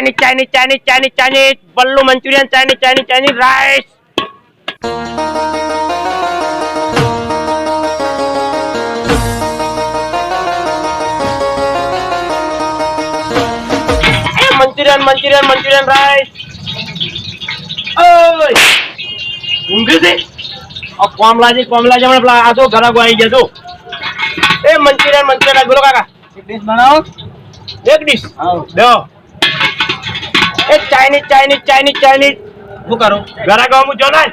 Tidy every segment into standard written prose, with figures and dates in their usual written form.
Chinese. Ballu Manchurian, Chinese rice. Manchurian rice. Oh, ઊંઘી છે. આ કોમલાજી મને પેલા આ તો ઘરાકો આવી ગયા તો. એ મંચુરિયન બોલો કાકા. એક ડીશ બનાવો. એક ડીશ. હા. દો. એ Chinese. શું કરું? ઘરાકો હું જો ના.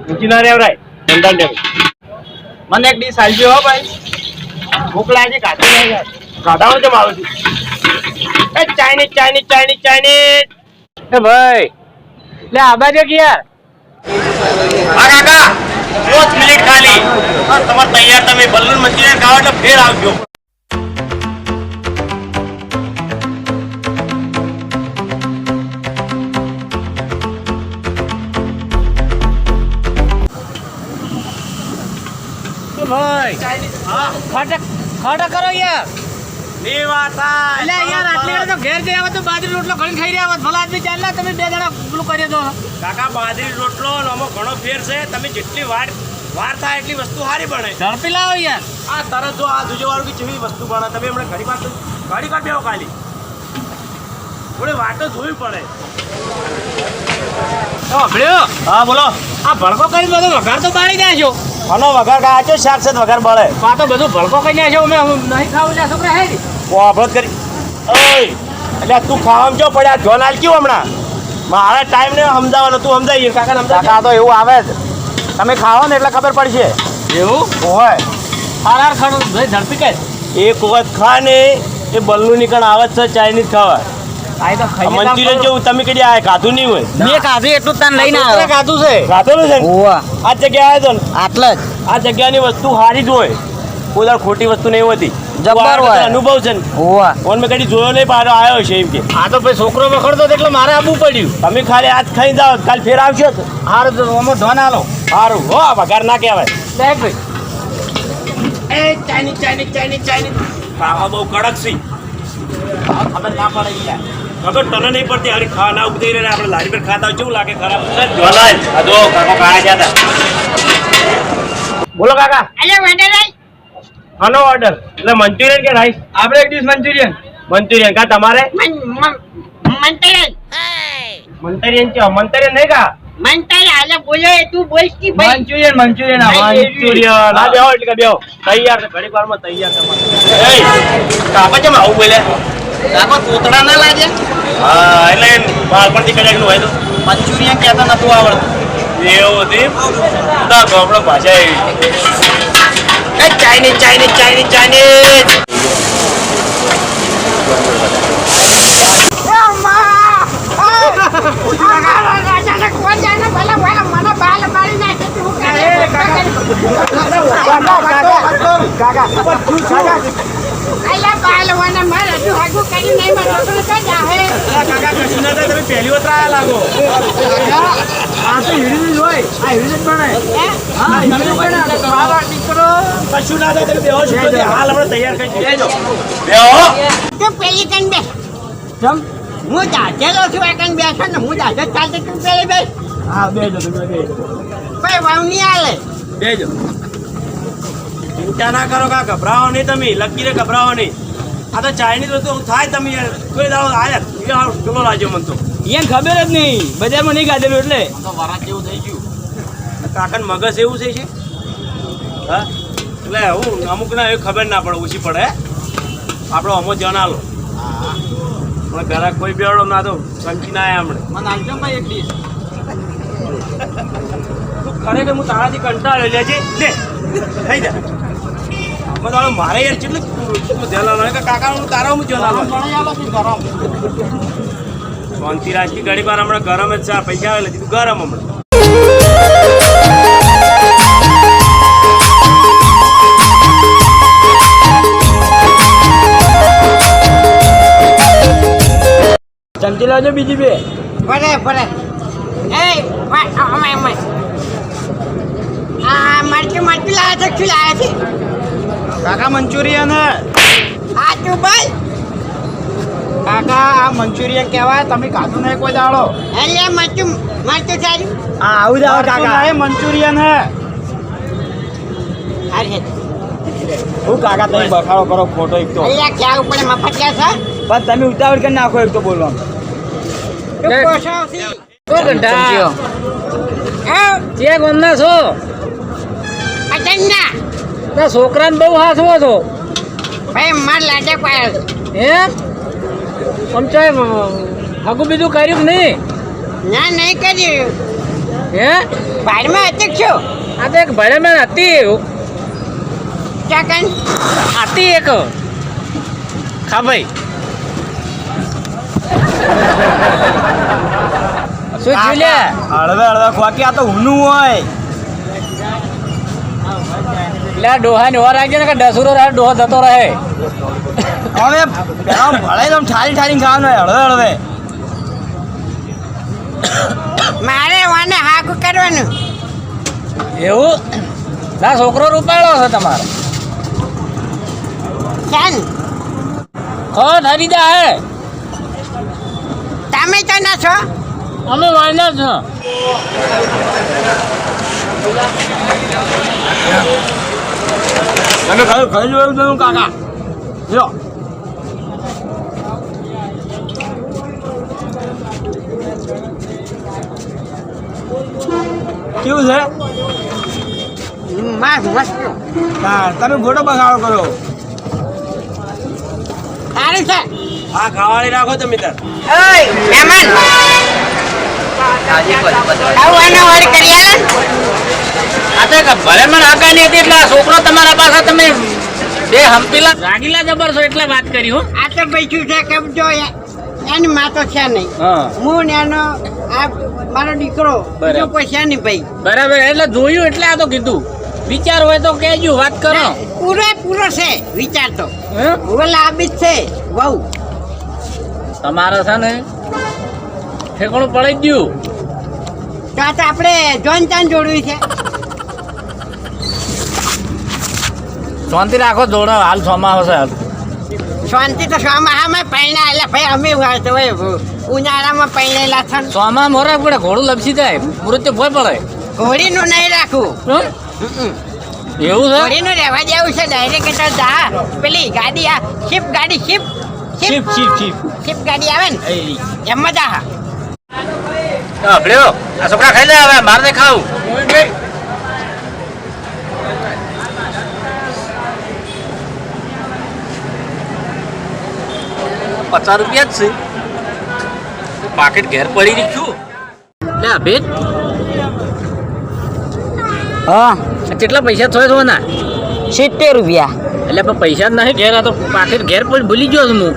ઊંચી ના રેવરાય. ધંધા દે. મને એક ડીશ આલજો હો ભાઈ. ભૂખ લાગી કાઢી નહીં યાર. કાઢાનો કેમ આવે છે? એ Chinese. એ ભાઈ લે આબા જો કે યાર. હા કાકા 5 મિનિટ ખાલી. હા તમાર તૈયાર તમે બલ્લુન મંચુરિયન ખાવા એટલે ફેર આવજો. ભાઈ ખાટા કરો યાર. ની વાત થાય. એટલે યાર આટલી તો ઘેર જઈ આવો તો બાજરી રોટલો ઘણી ખાઈ રહ્યા ભલા આદમી ચાલના તમે બે જણા પેલું કરી દો. કાકા બાજરી રોટલો આમાં ઘણો ફેર છે. તમે જેટલી વાર થાય એટલી વસ્તુ સારી બને. ઝડપી લાવો યાર. આ તરત જો આ જોજો વાળું કે કેવી વસ્તુ બને. તમે હમણાં ઘડી વાર બેહો ખાલી. થોડી વાત તો જોવી પડે. હા બોલો. આ ભડકો કરી બધો વઘાર તો બાળી જાય છો. આનો વઘાર કાચો શાક છે વઘાર બળે. આ તો બધું ભડકો કરી નાખ્યો અમે નહીં ખાવું લે છોકરા હે. વાપરત કરી. ઓય એટલે તું ખાવામાં જો પડ્યા જોન આલ કેવું હમણાં. મારા ટાઈમ ને સમજાવવાનો તું સમજાય કાકાને સમજાય. કાકા તો એવું આવે જ. તમે ખાઓ ને એટલે ખબર પડશે. એવું હોય હાર ખાણું ભાઈ ઝડપી કે એક વખત ખા ને એ બલ્લુ નીકળ આવે છે ચાઇનીઝ ખાવા. આ તો ખાઈ મંચુરિયન જેવું તમે કદી આ ખાધું નહીં હોય. મેં ખાધું એટલું તને લઈને આવ્યો. ખાધું છે. ખાધેલું છે. ઓવા આ જગ્યાએ આવ્યો ને આટલા જ આ જગ્યાની વસ્તુ સારી જ હોય. કોઈ દર ખોટી વસ્તુ નહીં હોતી. જબ્બર હોય. અનુભવ છે ને. ઓવા ફોન મેં કદી જોયો નહીં પાછો આવ્યો છે એમ કે. આ તો ભાઈ છોકરો વખડતો એટલે મારે આવવું પડ્યું. તમે ખાલી આજ ખાઈ જાઓ કાલ ફેર આવશો તો હારું તો ઓમો ધોન આલો. સારું હો વઘાર ના કહેવાય. દેખ ભાઈ એ ચાઇનીઝ ખાવા બહુ કડક છે. ખબર ના પડે યાર. ખબર તને નહીં પડતી હારી ખાવા ના ઉભી રહે આપણે લારી પર ખાતા કેવું લાગે ખરાબ જોલાય. આ જો કાકો ખાયા જતા. બોલો કાકા. આનો ઓર્ડર એટલે મંચુરિયન કે રાઈસ. આપણે એક ડીશ મંચુરિયન કા તમારે મંચુરિયન છે. મંચુરિયન નહીં કા મંચુરિયન મંચુરિયન આ બેહો એટલે કે બેહો તૈયાર છે. ઘડી વારમાં તૈયાર તમારે. એ કાપા કેમ આવું બોલે. કાકો તોતડા ના લાગે. હા એટલે બાળપણથી કદાચ નું હોય તો મંચુરિયન કહેતા નતું આવડતું. એવું હતું ના ગોપડો ભાષા એવી. ચાઇનીઝ પહેલી વાર આયા લાગો. આ તો હીરી જ હોય. આ હીરી જ બને. હા હીરી બને. બાર નીકળો. કશું ના થાય તમે બેહો છો હાલ આપણે તૈયાર કરી દેજો. બેહો તો પેલી કન બે જમ હું દાખેલો છું એ કન બેસો ને હું દાખલ ચાલતો તું પેલી બે હા બેજો તમે બેજો ભાઈ વાવની આલે બેજો. ચિંતા ના કરો કા ગભરાવો નહીં તમે. લકીરે ગભરાવો નહીં. આ તો ચાઇનીઝ વસ્તુ થાય તમે કોઈ દાડો આયા કિલો લાવજો મને તો. એને ખબર જ નહીં બજારમાં નહીં ગાધેલું એટલે તો વરાત જેવું થઈ ગયું. કાકાને મગજ એવું છે. હા એટલે હું અમુક ના એવી ખબર ના પડે ઓછી પડે. આપણો અમો જણાલો પણ ઘરે કોઈ બેડો ના તો સમજી ના આવ્યા હમણાં. મને આલજો ભાઈ એક ડીશ. તું ખરેખર હું તારાથી કંટાળ્યો લેજે લે થઈ જા. આમાં મારે યાર કેટલું ધ્યાન કાકા હું તારા હું જણાલો શાંતિ રાજકી ઘડી વાર હમણાં ગરમ જ છે. પૈસા આવે તું ગરમ હમણાં. ચમચી લાવજો બીજી બે. ભલે એ અમાય આ મરચું લાવે છે. શું લાવે છે કાકા મંચુરિયન હા તું બોલ. કાકા આ મંચુરિયન કહેવાય, તમે ખાધું નહીં કોઈ દાડો. એટલે મરચું સારું. આ આવું જ આવે કાકા, એ મંચુરિયન હે. અરે હું કાકા તમે બખાડો કરો ખોટો એક તો, અલ્યા ક્યાં ઉપર મફત ક્યાં છે? પણ તમે ઉતાવળ કરી નાખો એક તો બોલવાનું. તું કોશો છે? જે ગમના છો અચન્ના તો છોકરાને બહુ હાસવો છો ભાઈ માર લાડે પાડ. એમ આમ ચાય હગું બીજું કર્યું કે નહીં ના નહીં કર્યું. હે બારમાં હતી છું. આ તો એક ભરેમેણ હતી ચાકન હતી એક ખા ભાઈ શું થયું લે હળવે હળવે ખોકી, આ તો ઊનું હોય. એટલે ડોહા ને ઓર રાખજે ને કે ડસુરો રહે ડોહો જતો રહે હવે પેલા ભળાઈ દમ ઠારી ઠારી ખાવાનું હોય હળવે હળવે. મારે વાને હાકું કરવાનું. એવું ના છોકરો રૂપાળો છે તમારો ચાલ ખો ધરી દે હે તમે તો ના છો. અમે વાયના છો તમે ખાઈ જોયું તમે કાકા જો. કેવું છે? મસ્ત હા, તમે ફોટો બગાડો કરો. સારું છે. હા ખાવાની રાખો તમે તાર. ઓય મહેમાન આવું એનો વાળી કરી આલે. આ તો એક ભરેમણ આગાની હતી એટલે આ છોકરો તમારા પાસે તમે બે હંપીલા રાગીલા જબર છો એટલે વાત કરી હો આ તો પૈસું છે કેમ જો એની માં તો છે નહીં. હા હું ને એનો આ મારો દીકરો બીજો કોઈ છે નહીં ભાઈ. બરાબર એટલે જોયું એટલે આ તો કીધું વિચાર હોય તો કહેજો વાત કરો પૂરો છે વિચાર તો. હે? હવે લાભી જ છે વહુ. તમારે છે ને ઠેકાણું પડી જ ગયું તો આ તો આપણે જોન ચાન જોડવી છે. શાંતિ રાખો જોડો હાલ સોમાં હશે શાંતિ તો સોમાહામાં પૈણા એટલે ભાઈ અમે વાળતો હોય ઉનાળામાં પૈણેલા છે ને. સોમાં મોરે પડે ઘોડું લપસી જાય મૃત્યુ ભય પડે ઘોડીનું નહીં રાખવું. હમ? એવું છે ઘોડીનું રહેવા દેવું છે ડાયરેક્ટ તો જા પેલી ગાડી આ શિપ ગાડી શિપ ચીપ ચીપ ચીપ. શિપ ગાડી આવે ને એમાં જા. ભલ્યો આ છોકરા ખાઈ લે હવે મારે નહીં ખાવું 50 રૂપિયા જ છે પાકેટ ઘેર પડી રીખ્યું લે ભેટ હા કેટલા પૈસા થયો છો ના 70 રૂપિયા. એટલે પણ પૈસા જ નહીં ઘેર આ તો પાકેટ ઘેર પડી ભૂલી ગયો છું હું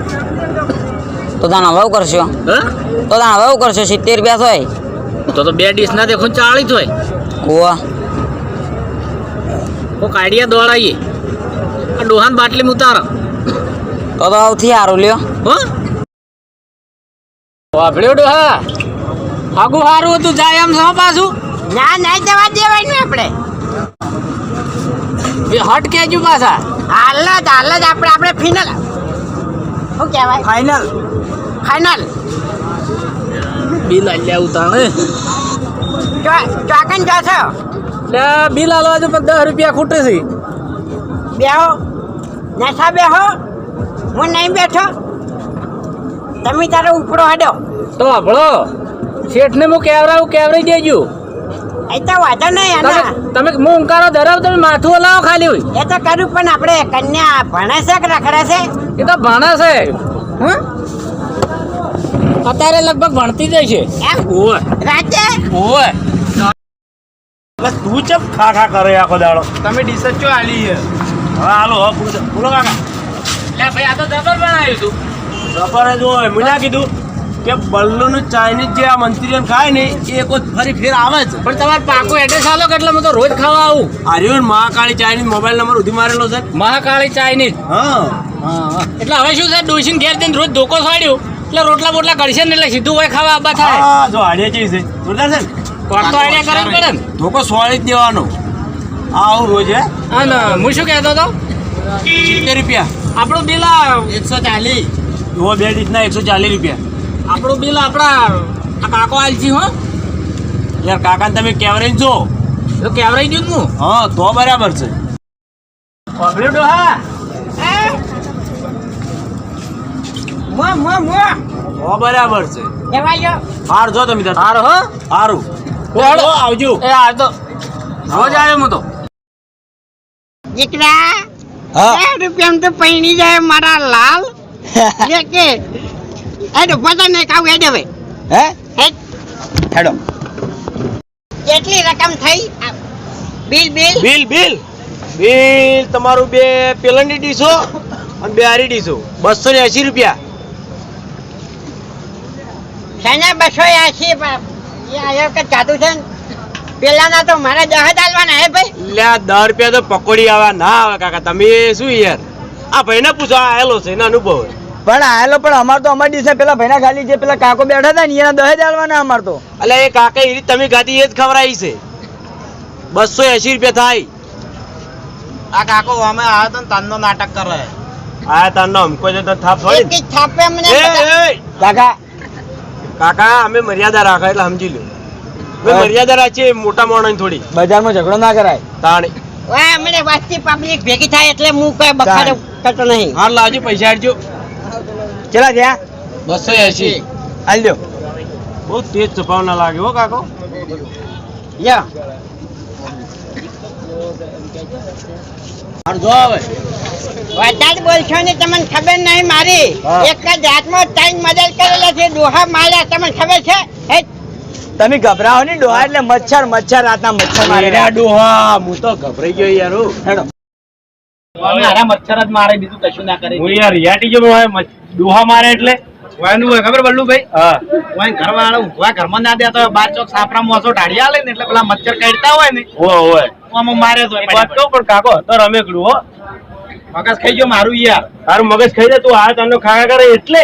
તો તાનો ભાવ કરશો હા તો તાનો ભાવ કરશો 70 રૂપિયા થાય તો બે ડીશ ના દેખો 40 હોય ઓવા કોક આઈડિયા દોડાઈએ આ ડોહાન બાટલી ઉતારો તો આવથી સારું લ્યો. હો વાભળ્યો ડોહા આગુ સારું હતું જાય એમ છો પાછું ના ના જવા દેવાનું આપણે. એ હટ કેજો પાછા હાલ જ આપણે ફિનલ શું કહેવાય ફાઇનલ. ફાઇનલ બિલ આલ્યા ઉતાણે ચોકન જશો એટલે બિલ આલવા જો 10 રૂપિયા ખૂટે છે બેહો નશા બેહો હું નહીં બેઠો તમે તારો ઉપડો હડો તો આપણો શેઠને હું કેવરાઈ દેજો એ તો વાંધો નહીં તમે એના તમે હું અંકારો ધરાવ તમે માથું હલાવો ખાલી હોય એ તો કરું પણ આપણે કન્યા ભણે છે કે રખડે છે. એ તો ભણે છે અત્યારે લગભગ ભણતી જાય છે એમ ઓય રાતે ઓય બસ તું ચમ ખા ખા કરે આખો દાડો. તમે ડીશ જ ચો આલી છે. હવે હાલો હવે બોલો કાકા. લે ભાઈ આ તો જબર બનાવ્યું તું સફર જ હોય મેં ના કીધું કે બલ્લુનું ચાઇનીઝ જે આ મંચુરિયન ખાય ને એ એક વખત ફરી ફેર આવે જ. પણ તમારે પાકું એડ્રેસ આલો કે એટલે હું તો રોજ ખાવા આવું Aryan Mahakali Chinese mobile number ઉધી મારેલો છે. મહાકાળી ચાઇનીઝ હા એટલે હવે શું છે ડોસીને ઘેર જઈને રોજ ધોકો છોડ્યું એટલે રોટલા બોટલા કરશે ને એટલે સીધું હોય ખાવા આબા થાય હા જો આડિયા ચીજ છે જોરદાર છે ને. કોક તો આઈડિયા કરવું પડે ને ધોકો સોળી જ દેવાનો. આવું રોજ હે અને હું શું કહેતો હતો 70 રૂપિયા આપણું બિલ 140. એવો 2 ડીશના 140 રૂપિયા. આપણું બિલ આપણા આ કાકો આલજી હો. યાર કાકાને તમે કેવરેજ જો. તો કેવરાઈ ગયું હું. હા તો બરાબર છે. ખબરે ડોહા. તો બરાબર છે. જવા જો. હાર જો તમે તાર. હાર હો. હારું. હાલો. આવજો. એ આ તો રોજ આવ્યો હું તો. દીકરા હા 2 રૂપિયામાં તો પૈણી જાય મારા લાલ લે કે એડો પતા ને કાવ એડે હવે હે હે હેડો કેટલી રકમ થઈ આ bill bill bill bill bill તમારું 2 પેલનની ડીશો અને 2 આરી ડીશો 280 રૂપિયા. શાના 280 એ આયો કે જાદુ છે ને? પેલાના તો મારા 10 જ આલવાના હે ભાઈ. લ્યા 10 રૂપિયા તો પકોડી આવે ના આવે કાકા તમે શું યાર આ ભાઈને પૂછો આ આયેલો છે એનો અનુભવ. પણ આયેલો પણ અમાર તો અમારી ડીશે પેલા ભાઈના ખાલી જે પેલા કાકો બેઠા હતા ને એના 10 જ આલવાના અમાર તો. એટલે એ કાકા એ તમે ગાતી એ જ ખવડાવી છે 280 રૂપિયા થાય. આ કાકો અમે આવ્યો તો તનનો નાટક કરે. આ તારનો અમકો જો તો થાપ એક થોડી. જ થાપે મને એ બધા. એ કાકા કાકા અમે મર્યાદા રાખે એટલે સમજી લો. અમે મર્યાદા રાખીએ મોટા માણસ થોડી બજારમાં ઝઘડો ના કરાય. તાણી. વાહ મને વાસ્તી પબ્લિક ભેગી થાય એટલે હું કોઈ બખાડો કરતો નહીં. હાર લાવજો પૈસા આડજો. ચલા જ્યાં 280 આલ દો. બહુ તેજ ચપાવના લાગે હો કાકો. લ્યો હાર જો હવે વધારે બોલશો ને તમને ખબર નહીં મારી હા. એક જ રાતમાં 3 મદદ કરેલા છે ડોહા માર્યા તમને ખબર છે હે તમે ગભરાઓ નહીં ડોહા એટલે મચ્છર મચ્છર રાતના મચ્છર મારે મેરા ડોહા હું તો ગભરાઈ ગયો યાર હો. હેડો અમે હારા મચ્છર જ મારે બીજું કશું ના કરે. હું યાર રિયાટી જો ડોહા મારે એટલે વાયનું હોય ખબર બલ્લુભાઈ. હા વાય ઘરવાળા ઊંઘવા ઘરમાં ના દેતા હોય 12 ચોક સાપરા મોસો ઢાળી આલે ને એટલે પેલા મચ્છર કાઢતા હોય ને ઓય ઓય આમાં મારે તો એક વાત કહું પણ કાકો તો રમેકડું હો. મગજ ખાઈ ગયો મારું યાર. તારું મગજ ખાઈ જાય તું આ તને ખાયા કરે એટલે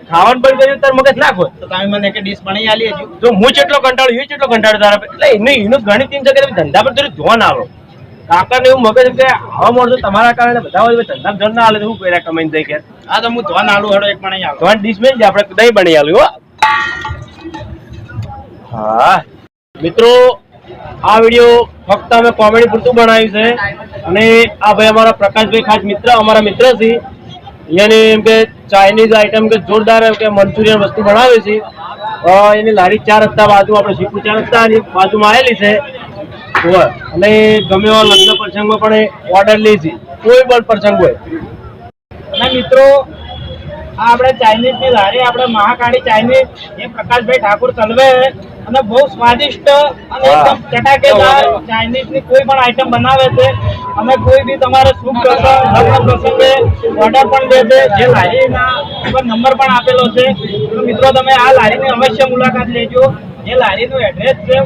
ખાવાનું બંધ કર્યું તાર મગજ નાખો. તો તમે મને એક ડીશ બનાવી આલી હજુ. જો હું જેટલો કંટાળ્યો એ જેટલો કંટાળ્યો તારા પર. એટલે એનું ઘણી ટીમ છે કે તમે ધંધા પર થોડું ધ્યાન આવો. કાકાને એવું મગજ કે આવા મોડો તમારા કારણે બધા હોય ધંધા ધન ના હાલે તો શું કર્યા કમાઈને જાય કે આ તો હું ધોન આલુ હેડો એક બનાવી આલો. તમારી ડીશ મેં જ આપણે દહીં બની આલ્યું હો. હા મિત્રો આ વિડીયો ફક્ત અમે કોમેડી પૂરતું બનાવ્યું છે અને આ ભાઈ અમારા પ્રકાશભાઈ ખાસ મિત્ર અમારા મિત્ર છે. એની એમ કે ચાઇનીઝ આઈટમ કે જોરદાર એમ કે મંચુરિયન વસ્તુ બનાવે છે. એની લારી 4 રસ્તા બાજુ આપણે શીખું 4 રસ્તાની બાજુમાં આવેલી છે. અને ગમે એવા લગ્ન પ્રસંગમાં પણ ઓર્ડર લે છે કોઈ પણ પ્રસંગ હોય. અને મિત્રો આ આપણે ચાઇનીઝ ની લારી આપણે મહાકાળી ચાઇનીઝ એ પ્રકાશભાઈ ઠાકોર ચલવે અને બહુ સ્વાદિષ્ટ અને એકદમ ચટાકેદાર ચાઇનીઝ ની કોઈ પણ આઈટમ બનાવે છે. અને કોઈ બી તમારે શુભ પ્રસંગ લગ્ન પ્રસંગે ઓર્ડર પણ લે છે. જે લારીના ઉપર નંબર પણ આપેલો છે. તો મિત્રો તમે આ લારીની અવશ્ય મુલાકાત લેજો. એ લારીનું એડ્રેસ છે